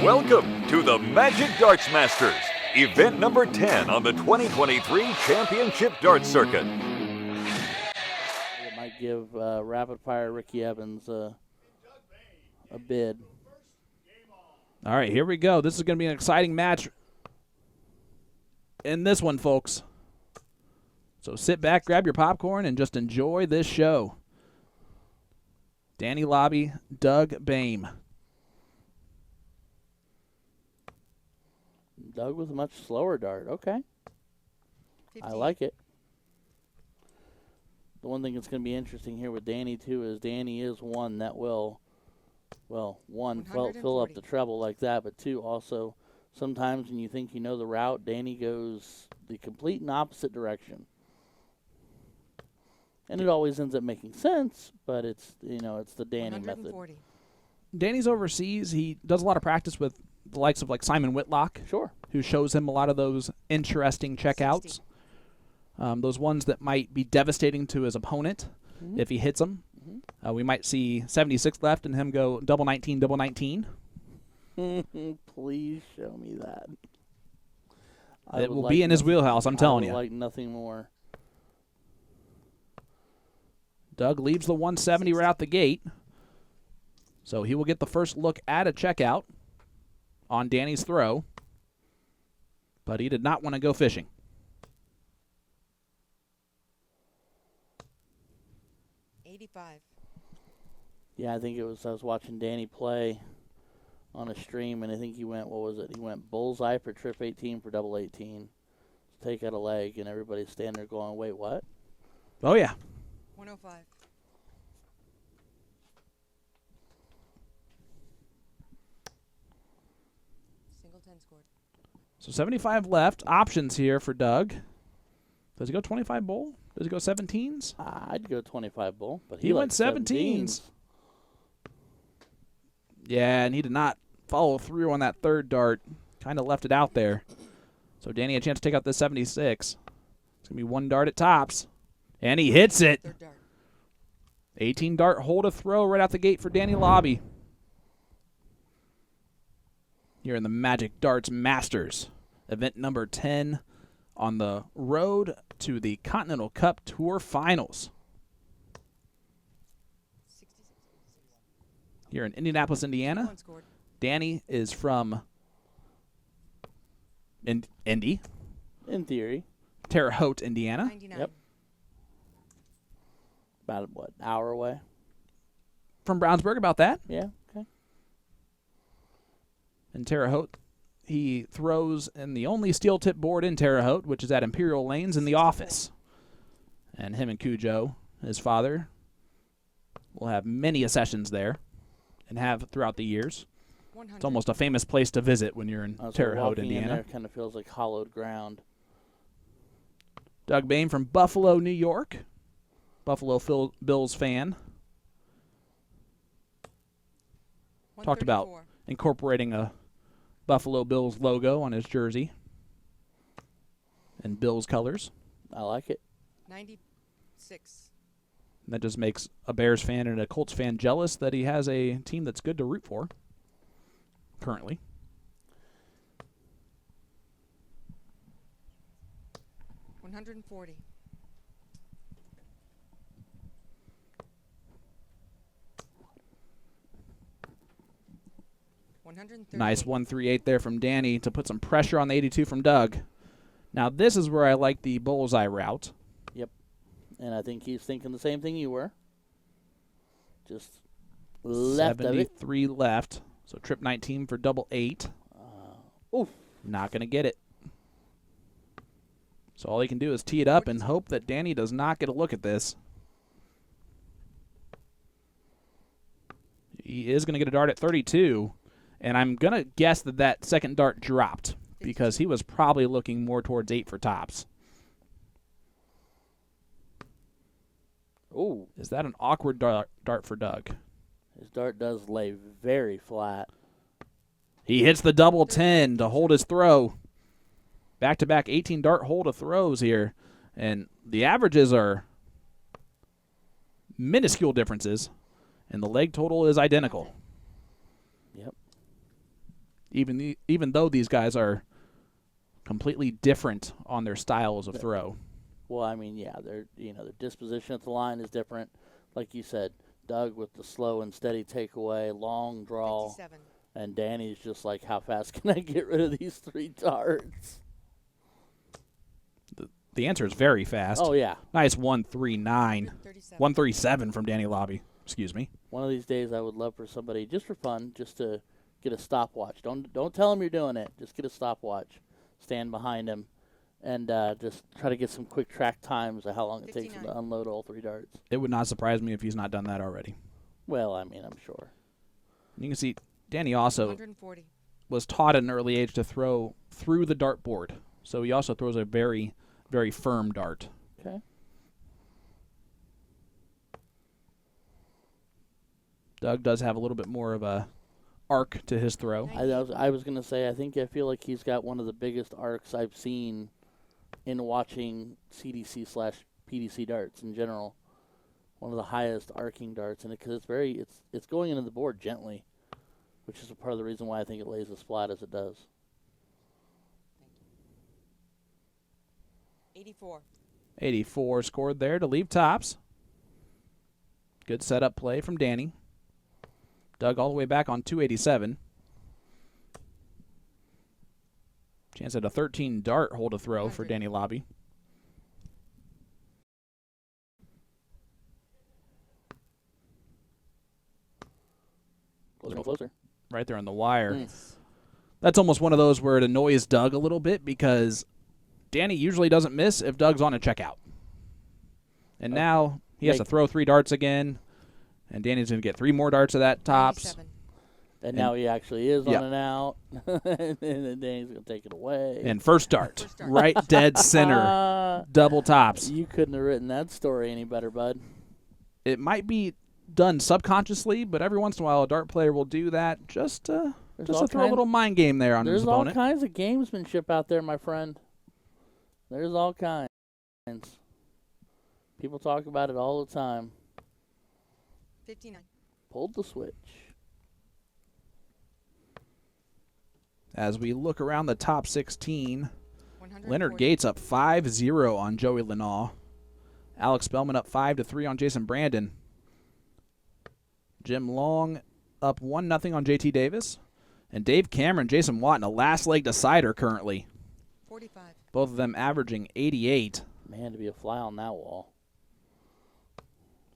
Welcome to the Magic Darts Masters, event number 10 on the 2023 Championship Darts Circuit. It might give Rapid Fire Ricky Evans a bid. All right, here we go. This is going to be an exciting match in this one, folks. So sit back, grab your popcorn, and just enjoy this show. Danny Lauby, Doug Boehm. Doug with a much slower dart. Okay. 15. I like it. The one thing that's going to be interesting here with Danny, too, is Danny is one that will, well, one, fill up the treble like that, but two, also, sometimes when you think you know the route, Danny goes the complete and opposite direction. And it always ends up making sense, but it's, it's the Danny method. 140. Danny's overseas. He does a lot of practice with the likes of like Simon Whitlock. Sure. Who shows him a lot of those interesting checkouts. Those ones that might be devastating to his opponent if he hits them. We might see 76 left and him go double 19, double 19. Please show me that. It will be in his wheelhouse, I'm telling you. Like nothing more. Doug leaves the 170 right out the gate. So he will get the first look at a checkout on Danny's throw. But he did not want to go fishing. Yeah, I think I was watching Danny play on a stream, and I think he went, what was it? He went bullseye for trip 18 for double 18. Take out a leg, and everybody's standing there going, wait, what? Oh, yeah. 105. Single 10 scored. So 75 left. Options here for Doug. Does he go 25 bowl? Does he go 17s? I'd go 25 bull, but he went 17s. Yeah, and he did not follow through on that third dart. Kind of left it out there. So Danny had a chance to take out the 76. It's going to be one dart at tops. And he hits it. Third dart. 18 dart hold a throw right out the gate for Danny Lauby. Here in the Magic Darts Masters, event number 10 on the road to the Continental Cup Tour Finals. Here in Indianapolis, Indiana. One scored. Danny is from Indy. In theory. Terre Haute, Indiana. 99. Yep. About, what, hour away? From Brownsburg, about that. Yeah, okay. In Terre Haute, he throws in the only steel tip board in Terre Haute, which is at Imperial Lanes in the office. And him and Cujo, his father, will have many sessions there and have throughout the years. 100. It's almost a famous place to visit when you're in Terre Haute, Indiana. In there kind of feels like hollowed ground. Doug Boehm from Buffalo, New York. Buffalo Bills fan. Talked about 134. incorporating a Buffalo Bills logo on his jersey and Bills colors. I like it. 96. And that just makes a Bears fan and a Colts fan jealous that he has a team that's good to root for currently. $140. Nice 138 there from Danny to put some pressure on the 82 from Doug. Now this is where I like the bullseye route. Yep. And I think he's thinking the same thing you were. Just left of it. 73 left. So trip 19 for double 8. Oof. Not going to get it. So all he can do is tee it up and hope that Danny does not get a look at this. He is going to get a dart at 32. And I'm going to guess that that second dart dropped because he was probably looking more towards 8 for tops. Ooh. Is that an awkward dart for Doug? His dart does lay very flat. He hits the double 10 to hold his throw. Back-to-back 18 dart hold of throws here. And the averages are minuscule differences, and the leg total is identical. Yep. even though these guys are completely different on their styles of throw. Well, I mean, yeah, their disposition at the line is different. Like you said, Doug with the slow and steady takeaway, long draw, 57. and Danny's just like, how fast can I get rid of these 3 darts? The answer is very fast. Oh, yeah. Nice 139. 137. 137 from Danny Lauby. Excuse me. One of these days I would love for somebody, just for fun, just to get a stopwatch. Don't tell him you're doing it. Just get a stopwatch. Stand behind him and just try to get some quick track times of how long it takes him 59. to unload all 3 darts. It would not surprise me if he's not done that already. Well, I mean, I'm sure. You can see Danny also 140. was taught at an early age to throw through the dartboard. So he also throws a very, very firm dart. Okay. Doug does have a little bit more of a arc to his throw. I was going to say, I feel like he's got one of the biggest arcs I've seen in watching CDC/PDC darts in general. One of the highest arcing darts in it because it's going into the board gently, which is a part of the reason why I think it lays as flat as it does. 84. 84 scored there to leave tops. Good setup play from Danny. Doug all the way back on 287. Chance at a 13 dart hole to throw for Danny Lauby. Closer. Right there on the wire. That's almost one of those where it annoys Doug a little bit because Danny usually doesn't miss if Doug's on a checkout. And now he has to throw 3 darts again, and Danny's going to get 3 more darts of that tops. 97. And now he actually is on and out, and then Danny's going to take it away. And first dart, right dead center, double tops. You couldn't have written that story any better, bud. It might be done subconsciously, but every once in a while a dart player will do that just to throw a little mind game there on his opponent. There's all kinds of gamesmanship out there, my friend. There's all kinds. People talk about it all the time. 59. Pulled the switch. As we look around the top 16, 140. Leonard Gates up 5-0 on Joey Lenaw. Alex Spellman up 5-3 on Jason Brandon. Jim Long up 1-0 on JT Davis. And Dave Cameron, Jason Watt in a last leg decider currently. 45. Both of them averaging 88. Man, to be a fly on that wall.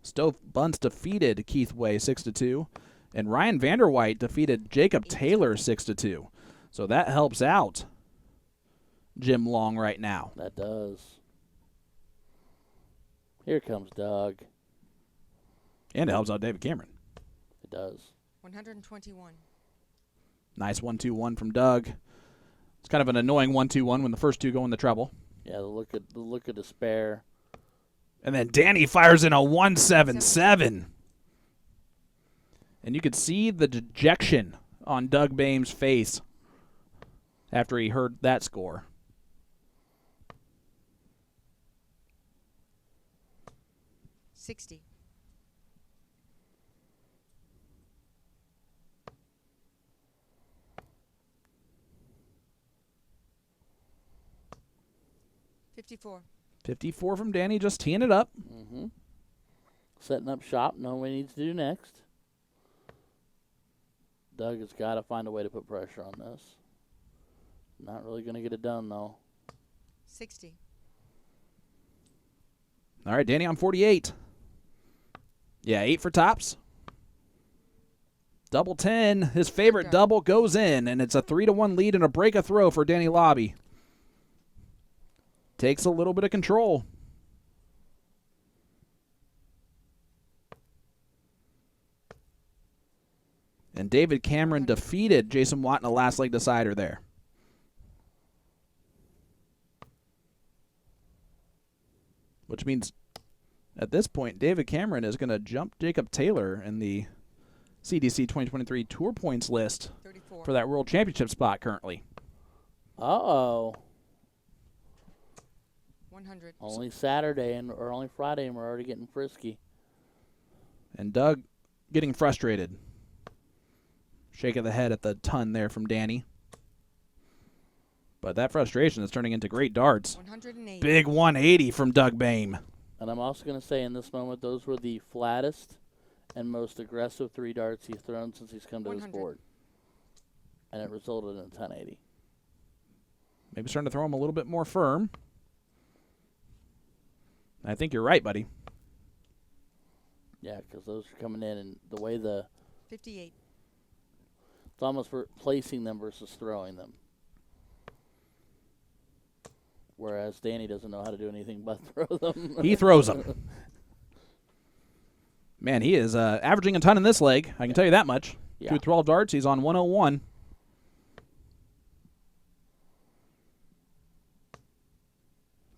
Stove Bunce defeated Keith Way 6-2. And Ryan Vanderwhite defeated Jacob Taylor 6-2. So that helps out Jim Long right now. That does. Here comes Doug. And it helps out David Cameron. It does. 121. Nice 1-2-1 from Doug. It's kind of an annoying 1-2-1 when the first 2 go in the treble. Yeah, the look of despair. And then Danny fires in a 1-7-7. And you could see the dejection on Doug Boehm's face after he heard that score. $60. $54. 54 from Danny, just teeing it up. Mm-hmm. Setting up shop, knowing what he needs to do next. Doug has got to find a way to put pressure on this. Not really going to get it done, though. 60. All right, Danny on 48. Yeah, 8 for tops. Double 10. His favorite double goes in, and it's a 3-1 lead and a break a throw for Danny Lauby. Takes a little bit of control. And David Cameron defeated Jason Watt in a last leg decider there. Which means at this point, David Cameron is going to jump Jacob Taylor in the CDC 2023 Tour Points list 34. for that World Championship spot currently. Uh-oh. 100. Only Saturday or only Friday, and we're already getting frisky. And Doug getting frustrated. Shake of the head at the ton there from Danny. But that frustration is turning into great darts. 180. Big 180 from Doug Boehm. And I'm also going to say in this moment, those were the flattest and most aggressive 3 darts he's thrown since he's come to this 100. board. And it resulted in a 1080. Maybe starting to throw him a little bit more firm. I think you're right, buddy. Yeah, because those are coming in, and the way the 58. it's almost for placing them versus throwing them. Whereas Danny doesn't know how to do anything but throw them. He throws them. Man, he is averaging a ton in this leg. I can tell you that much. Yeah. Through 12 darts, he's on 101.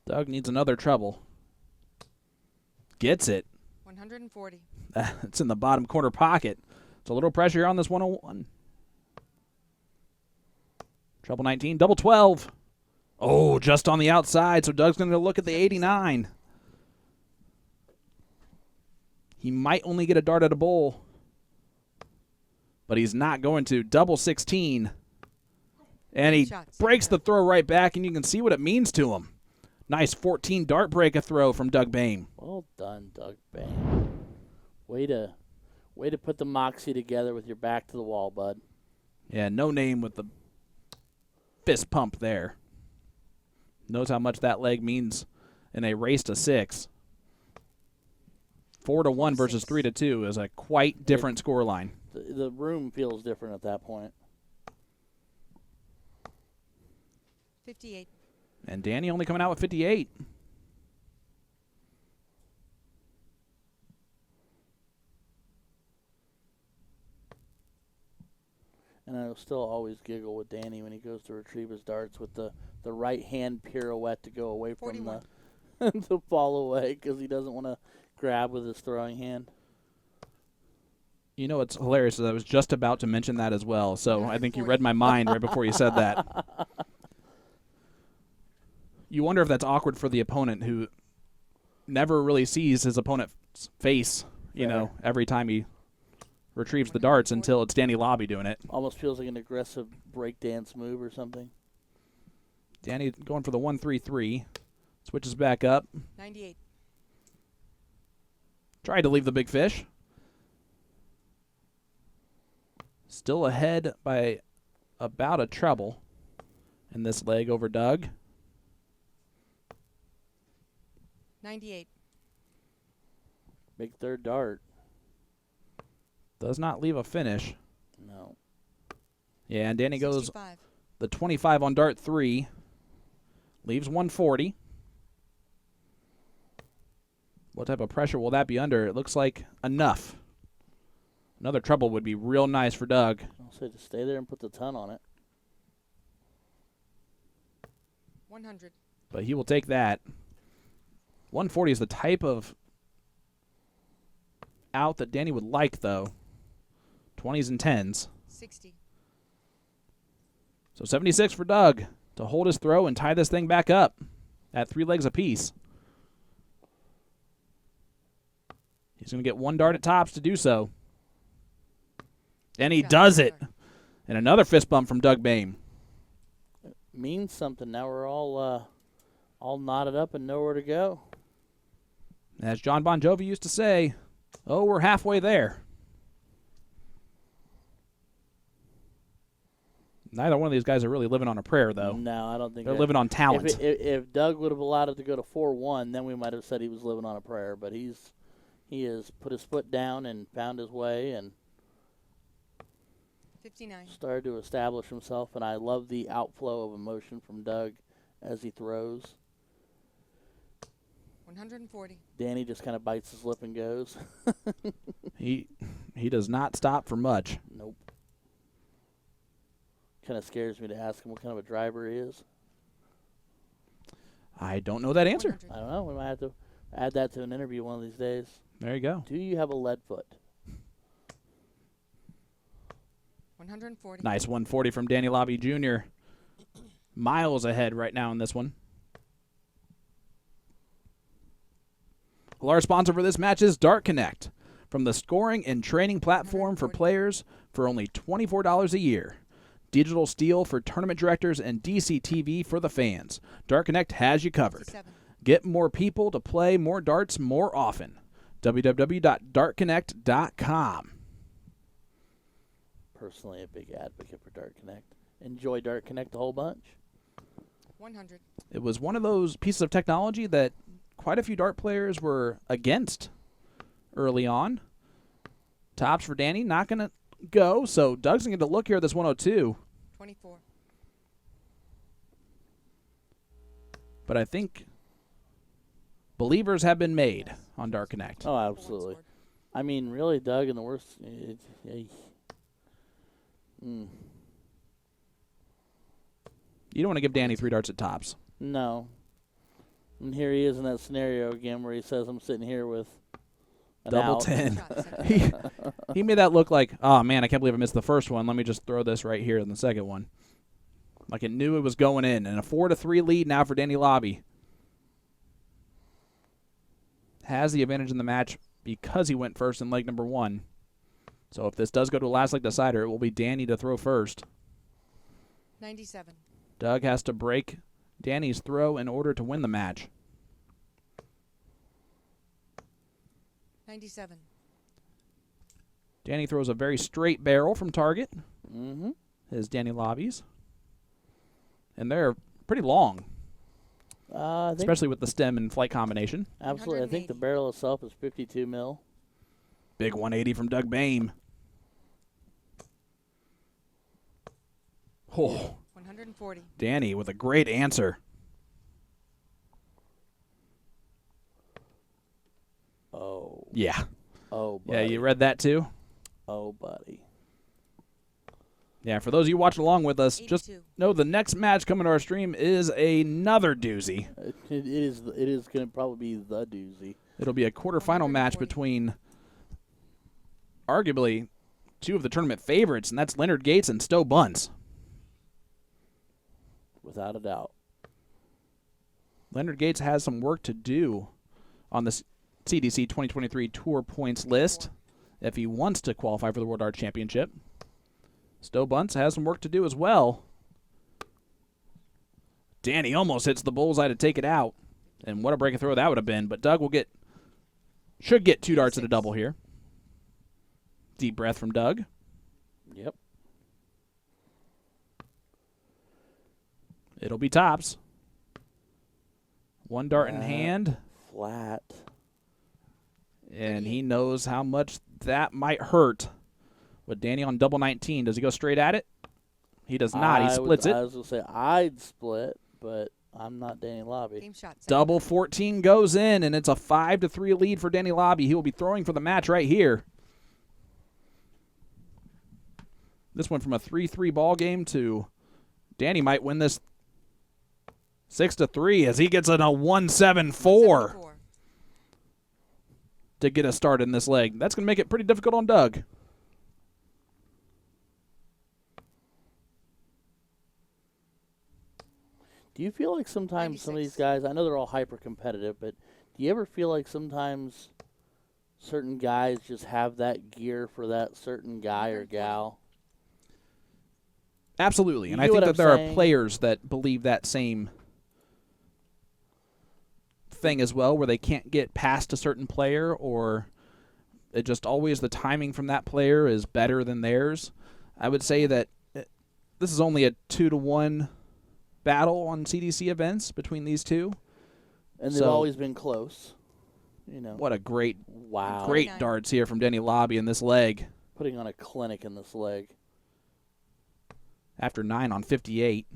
Doug needs another treble. Gets it. 140. It's in the bottom corner pocket. It's a little pressure on this 101. Treble 19, double 12. Oh, just on the outside, so Doug's going to look at the 89. He might only get a dart at a bowl, but he's not going to. Double 16. And he breaks the throw right back, and you can see what it means to him. Nice 14 dart break a throw from Doug Boehm. Well done, Doug Boehm. Way to put the moxie together with your back to the wall, bud. Yeah, no name with the fist pump there. Knows how much that leg means in a race to 6. 4-1 versus 3-2 is a quite different scoreline. The room feels different at that point. 58. And Danny only coming out with 58. And I will still always giggle with Danny when he goes to retrieve his darts with the right hand pirouette to go away from 41. to fall away because he doesn't want to grab with his throwing hand. You know what's hilarious is I was just about to mention that as well, so I think you read my mind right before you said that. You wonder if that's awkward for the opponent who never really sees his opponent's face, you know, every time he retrieves the darts until it's Danny Lauby doing it. Almost feels like an aggressive breakdance move or something. Danny going for the 1-3-3. Switches back up. 98. Tried to leave the big fish. Still ahead by about a treble in this leg over Doug. 98. Big third dart. Does not leave a finish. No. Yeah, and Danny goes 65. the 25 on dart 3. Leaves 140. What type of pressure will that be under? It looks like enough. Another treble would be real nice for Doug. I'll say to stay there and put the ton on it. 100. But he will take that. 140 is the type of out that Danny would like, though. 20s and 10s. 60. So 76 for Doug to hold his throw and tie this thing back up at 3 legs apiece. He's going to get 1 dart at tops to do so. And he does it. And another fist bump from Doug Boehm. Means something. Now we're all knotted up and nowhere to go. As John Bon Jovi used to say, oh, we're halfway there. Neither one of these guys are really living on a prayer, though. No, I don't think They're living on talent. If Doug would have allowed it to go to 4-1, then we might have said he was living on a prayer. But he has put his foot down and found his way and 59. started to establish himself. And I love the outflow of emotion from Doug as he throws. 140. Danny just kind of bites his lip and goes. He does not stop for much. Nope. Kind of scares me to ask him what kind of a driver he is. I don't know that answer. 100. I don't know. We might have to add that to an interview one of these days. There you go. Do you have a lead foot? 140. Nice 140 from Danny Lauby Jr. Miles ahead right now in this one. Well, our sponsor for this match is Dart Connect. from the scoring and training platform for players for only $24 a year. Digital steel for tournament directors and DCTV for the fans. Dart Connect has you covered. 57. Get more people to play more darts more often. www.dartconnect.com. Personally, a big advocate for Dart Connect. Enjoy Dart Connect a whole bunch. 100. It was one of those pieces of technology that quite a few dart players were against early on. Tops for Danny, not going to go, so Doug's going to get to look here at this 102. 24. But I think believers have been made on Dart Connect. Oh, absolutely. I mean, really, Doug, in the worst... You don't want to give Danny 3 darts at tops. No. And here he is in that scenario again where he says, I'm sitting here with an Double out. 10. He made that look like, oh, man, I can't believe I missed the first one. Let me just throw this right here in the second one. Like it knew it was going in. And a 4-3 lead now for Danny Lauby. Has the advantage in the match because he went first in leg number 1. So if this does go to a last leg decider, it will be Danny to throw first. 97. Doug has to break Danny's throw in order to win the match. 97. Danny throws a very straight barrel from target. Mm-hmm. His Danny Lauby's. And they're pretty long, I think especially with the stem and flight combination. absolutely. I think the 180. barrel itself is 52 mil. Big 180 from Doug Boehm. Oh, 140. Danny with a great answer. Oh. Yeah. Oh, buddy. Yeah, you read that too? Oh, buddy. Yeah, for those of you watching along with us, just 82. know the next match coming to our stream is another doozy. It is going to probably be the doozy. It'll be a quarterfinal match 140. between arguably 2 of the tournament favorites, and that's Leonard Gates and Stowe Bunce. Without a doubt. Leonard Gates has some work to do on the CDC 2023 Tour Points list if he wants to qualify for the World Dart Championship. Stowe Bunce has some work to do as well. Danny almost hits the bullseye to take it out. And what a break and throw that would have been. But Doug should get 2 darts at a double here. Deep breath from Doug. Yep. It'll be tops. 1 dart in hand. Flat. And he knows how much that might hurt. With Danny on double 19, does he go straight at it? He does not. He splits it. I was going to say I'd split, but I'm not Danny Lauby. Game shot. 7. Double 14 goes in, and it's a 5-3 lead for Danny Lauby. He will be throwing for the match right here. This went from a 3-3 ball game to Danny might win this 6-3 as he gets in a 1-7-4 74. to get a start in this leg. That's going to make it pretty difficult on Doug. Do you feel like sometimes some of these guys, I know they're all hyper competitive, but do you ever feel like sometimes certain guys just have that gear for that certain guy or gal? Absolutely, and You I get think what that I'm there are saying? players that believe that same thing as well, where they can't get past a certain player, or it just always the timing from that player is better than theirs. I would say that this is only a 2-1 battle on CDC events between these two. And they've So- always been close. You know. What a great Wow. great 49. darts here from Danny Lauby in this leg. Putting on a clinic in this leg. After 9 on 58.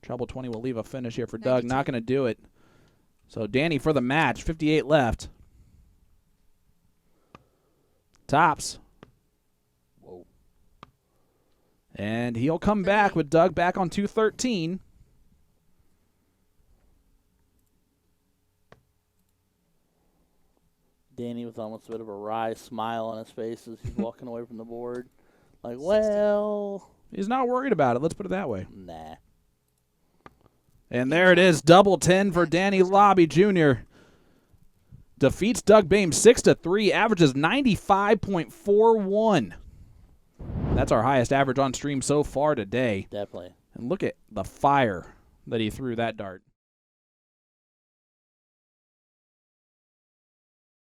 Treble 20 will leave a finish here for Doug. 92. Not going to do it. So Danny for the match. 58 left. Tops. Whoa. And he'll come back with Doug back on 213. Danny with almost a bit of a wry smile on his face as he's walking away from the board. Like, well, He's not worried about it. Let's put it that way. nah. And there it is. Double 10 for Danny Lauby Jr. defeats Doug Boehm 6-3, averages 95.41. That's our highest average on stream so far today. Definitely. And look at the fire that he threw that dart.